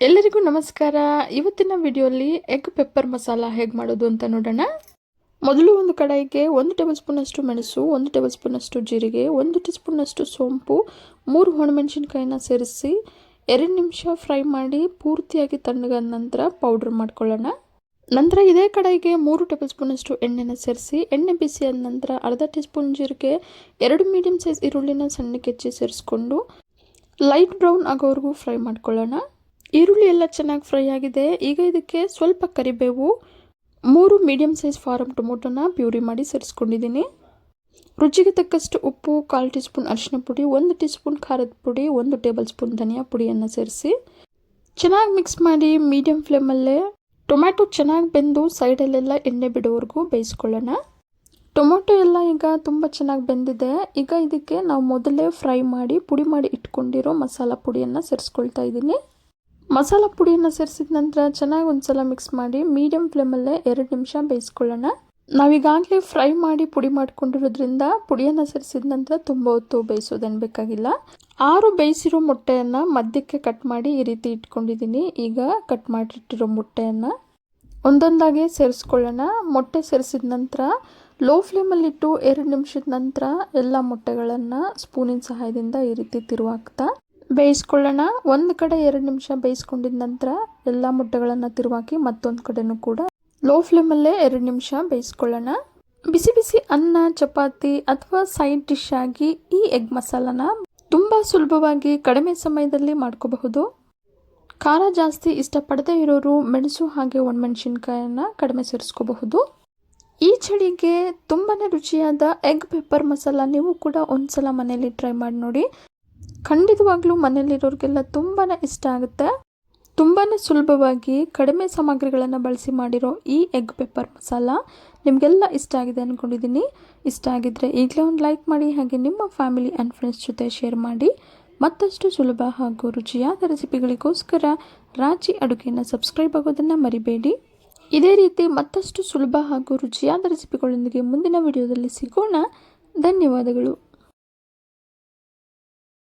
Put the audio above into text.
ಎಲ್ಲರಿಗೂ ನಮಸ್ಕಾರ. ಇವತ್ತಿನ ವಿಡಿಯೋಲಿ ಎಗ್ ಪೆಪ್ಪರ್ ಮಸಾಲ ಹೇಗೆ ಮಾಡೋದು ಅಂತ ನೋಡೋಣ. ಮೊದಲು ಒಂದು ಕಡಾಯಿಗೆ 1 ಟೇಬಲ್ ಸ್ಪೂನ್ ಅಷ್ಟು ಮೆಣಸು, 1 ಟೇಬಲ್ ಸ್ಪೂನ್ ಅಷ್ಟು ಜೀರಿಗೆ, 1 ಟೀ ಸ್ಪೂನ್ ಅಷ್ಟು ಸೋಂಪು, 3 ಒಣಮೆಣಸಿನಕಾಯಿನ ಸೇರಿಸಿ 2 ನಿಮಿಷ ಫ್ರೈ ಮಾಡಿ ಪೂರ್ತಿಯಾಗಿ ತಣ್ಣಗಾದ ನಂತರ ಪೌಡರ್ ಮಾಡ್ಕೊಳ್ಳೋಣ. ನಂತರ ಇದೇ ಕಡಾಯಿಗೆ 3 ಟೇಬಲ್ ಸ್ಪೂನ್ ಅಷ್ಟು ಎಣ್ಣೆನ ಸೇರಿಸಿ ಎಣ್ಣೆ ಬಿಸಿಯಾದ ನಂತರ ಅರ್ಧ ಟೀ ಸ್ಪೂನ್ ಜೀರಿಗೆ, 2 ಮೀಡಿಯಂ ಸೈಜ್ ಈರುಳ್ಳಿನ ಸಣ್ಣಕ್ಕೆ ಹೆಚ್ಚಿ ಸೇರಿಸ್ಕೊಂಡು ಲೈಟ್ ಬ್ರೌನ್ ಆಗೋವರೆಗೂ ಫ್ರೈ ಮಾಡ್ಕೊಳ್ಳೋಣ. ಈರುಳ್ಳಿ ಎಲ್ಲ ಚೆನ್ನಾಗಿ ಫ್ರೈ ಆಗಿದೆ. ಈಗ ಇದಕ್ಕೆ ಸ್ವಲ್ಪ ಕರಿಬೇವು, 3 ಮೀಡಿಯಂ ಸೈಜ್ ಫಾರಮ್ ಟೊಮೊಟೊನ ಪ್ಯೂರಿ ಮಾಡಿ ಸೇರಿಸ್ಕೊಂಡಿದ್ದೀನಿ. ರುಚಿಗೆ ತಕ್ಕಷ್ಟು ಉಪ್ಪು, 1/4 ಟೀ ಸ್ಪೂನ್ ಅರಿಶಿನ ಪುಡಿ, 1 ಟೀ ಸ್ಪೂನ್ ಖಾರದ ಪುಡಿ, 1 ಟೇಬಲ್ ಸ್ಪೂನ್ ಧನಿಯಾ ಪುಡಿಯನ್ನು ಸೇರಿಸಿ ಚೆನ್ನಾಗಿ ಮಿಕ್ಸ್ ಮಾಡಿ ಮೀಡಿಯಂ ಫ್ಲೇಮಲ್ಲೇ ಟೊಮ್ಯಾಟೊ ಚೆನ್ನಾಗಿ ಬೆಂದು ಸೈಡಲ್ಲೆಲ್ಲ ಎಣ್ಣೆ ಬಿಡೋವರೆಗೂ ಬೇಯಿಸ್ಕೊಳ್ಳೋಣ. ಟೊಮೊಟೊ ಎಲ್ಲ ಈಗ ತುಂಬ ಚೆನ್ನಾಗಿ ಬೆಂದಿದೆ. ಈಗ ಇದಕ್ಕೆ ನಾವು ಮೊದಲೇ ಫ್ರೈ ಮಾಡಿ ಪುಡಿ ಮಾಡಿ ಇಟ್ಕೊಂಡಿರೋ ಮಸಾಲ ಪುಡಿಯನ್ನು ಸೇರಿಸ್ಕೊಳ್ತಾ ಇದ್ದೀನಿ. ಮಸಾಲ ಪುಡಿಯನ್ನು ಸೇರಿಸಿದ ನಂತರ ಚೆನ್ನಾಗಿ ಒಂದ್ಸಲ ಮಿಕ್ಸ್ ಮಾಡಿ ಮೀಡಿಯಂ ಫ್ಲೇಮಲ್ಲೇ 2 ನಿಮಿಷ ಬೇಯಿಸ್ಕೊಳ್ಳೋಣ. ನಾವೀಗಾಗಲೇ ಫ್ರೈ ಮಾಡಿ ಪುಡಿ ಮಾಡ್ಕೊಂಡಿರೋದ್ರಿಂದ ಪುಡಿಯನ್ನು ಸೇರಿಸಿದ ನಂತರ ತುಂಬ ಹೊತ್ತು ಬೇಯಿಸೋದೇನು ಬೇಕಾಗಿಲ್ಲ. 6 ಬೇಯಿಸಿರೋ ಮೊಟ್ಟೆಯನ್ನು ಮಧ್ಯಕ್ಕೆ ಕಟ್ ಮಾಡಿ ಈ ರೀತಿ ಇಟ್ಕೊಂಡಿದ್ದೀನಿ. ಈಗ ಕಟ್ ಮಾಡಿಟ್ಟಿರೋ ಮೊಟ್ಟೆಯನ್ನು ಒಂದೊಂದಾಗಿ ಸೇರಿಸ್ಕೊಳ್ಳೋಣ. ಮೊಟ್ಟೆ ಸೇರಿಸಿದ ನಂತರ ಲೋ ಫ್ಲೇಮಲ್ಲಿಟ್ಟು 2 ನಿಮಿಷದ ನಂತರ ಎಲ್ಲ ಮೊಟ್ಟೆಗಳನ್ನು ಸ್ಪೂನಿನ ಸಹಾಯದಿಂದ ಈ ರೀತಿ ತಿರುವಾಕ್ತಾ ಬೇಯಿಸ್ಕೊಳ್ಳೋಣ. ಒಂದು ಕಡೆ 2 ನಿಮಿಷ ಬೇಯಿಸ್ಕೊಂಡಿದ ನಂತರ ಎಲ್ಲ ಮೊಟ್ಟೆಗಳನ್ನು ತಿರುವಾಕಿ ಮತ್ತೊಂದು ಕಡೆನೂ ಕೂಡ ಲೋ ಫ್ಲೇಮಲ್ಲೇ 2 ನಿಮಿಷ ಬೇಯಿಸ್ಕೊಳ್ಳೋಣ. ಬಿಸಿ ಬಿಸಿ ಅನ್ನ, ಚಪಾತಿ ಅಥವಾ ಸೈಡ್ ಡಿಶ್ ಆಗಿ ಈ ಎಗ್ ಮಸಾಲನ ತುಂಬ ಸುಲಭವಾಗಿ ಕಡಿಮೆ ಸಮಯದಲ್ಲಿ ಮಾಡ್ಕೋಬಹುದು. ಖಾರ ಜಾಸ್ತಿ ಇಷ್ಟಪಡದೇ ಇರೋರು ಮೆಣಸು ಹಾಗೆ ಒಣಮೆಣಸಿನ್ಕಾಯನ್ನು ಕಡಿಮೆ ಸೇರಿಸ್ಕೋಬಹುದು. ಈ ಚಳಿಗೆ ತುಂಬಾ ರುಚಿಯಾದ ಎಗ್ ಪೆಪ್ಪರ್ ಮಸಾಲ ನೀವು ಕೂಡ ಒಂದ್ಸಲ ಮನೆಯಲ್ಲಿ ಟ್ರೈ ಮಾಡಿ ನೋಡಿ. ಖಂಡಿತವಾಗ್ಲೂ ಮನೆಯಲ್ಲಿರೋರಿಗೆಲ್ಲ ತುಂಬಾ ಇಷ್ಟ ಆಗುತ್ತೆ. ತುಂಬಾ ಸುಲಭವಾಗಿ ಕಡಿಮೆ ಸಾಮಗ್ರಿಗಳನ್ನು ಬಳಸಿ ಮಾಡಿರೋ ಈ ಎಗ್ ಪೆಪ್ಪರ್ ಮಸಾಲ ನಿಮಗೆಲ್ಲ ಇಷ್ಟ ಆಗಿದೆ ಅಂದ್ಕೊಂಡಿದ್ದೀನಿ. ಇಷ್ಟ ಆಗಿದ್ದರೆ ಈಗಲೇ ಒಂದು ಲೈಕ್ ಮಾಡಿ, ಹಾಗೆ ನಿಮ್ಮ ಫ್ಯಾಮಿಲಿ ಆ್ಯಂಡ್ ಫ್ರೆಂಡ್ಸ್ ಜೊತೆ ಶೇರ್ ಮಾಡಿ. ಮತ್ತಷ್ಟು ಸುಲಭ ಹಾಗೂ ರುಚಿಯಾದ ರೆಸಿಪಿಗಳಿಗೋಸ್ಕರ ರಾಜಿ ಅಡುಗೆಯನ್ನು ಸಬ್ಸ್ಕ್ರೈಬ್ ಆಗೋದನ್ನು ಮರಿಬೇಡಿ. ಇದೇ ರೀತಿ ಮತ್ತಷ್ಟು ಸುಲಭ ಹಾಗೂ ರುಚಿಯಾದ ರೆಸಿಪಿಗಳೊಂದಿಗೆ ಮುಂದಿನ ವಿಡಿಯೋದಲ್ಲಿ ಸಿಗೋಣ. ಧನ್ಯವಾದಗಳು.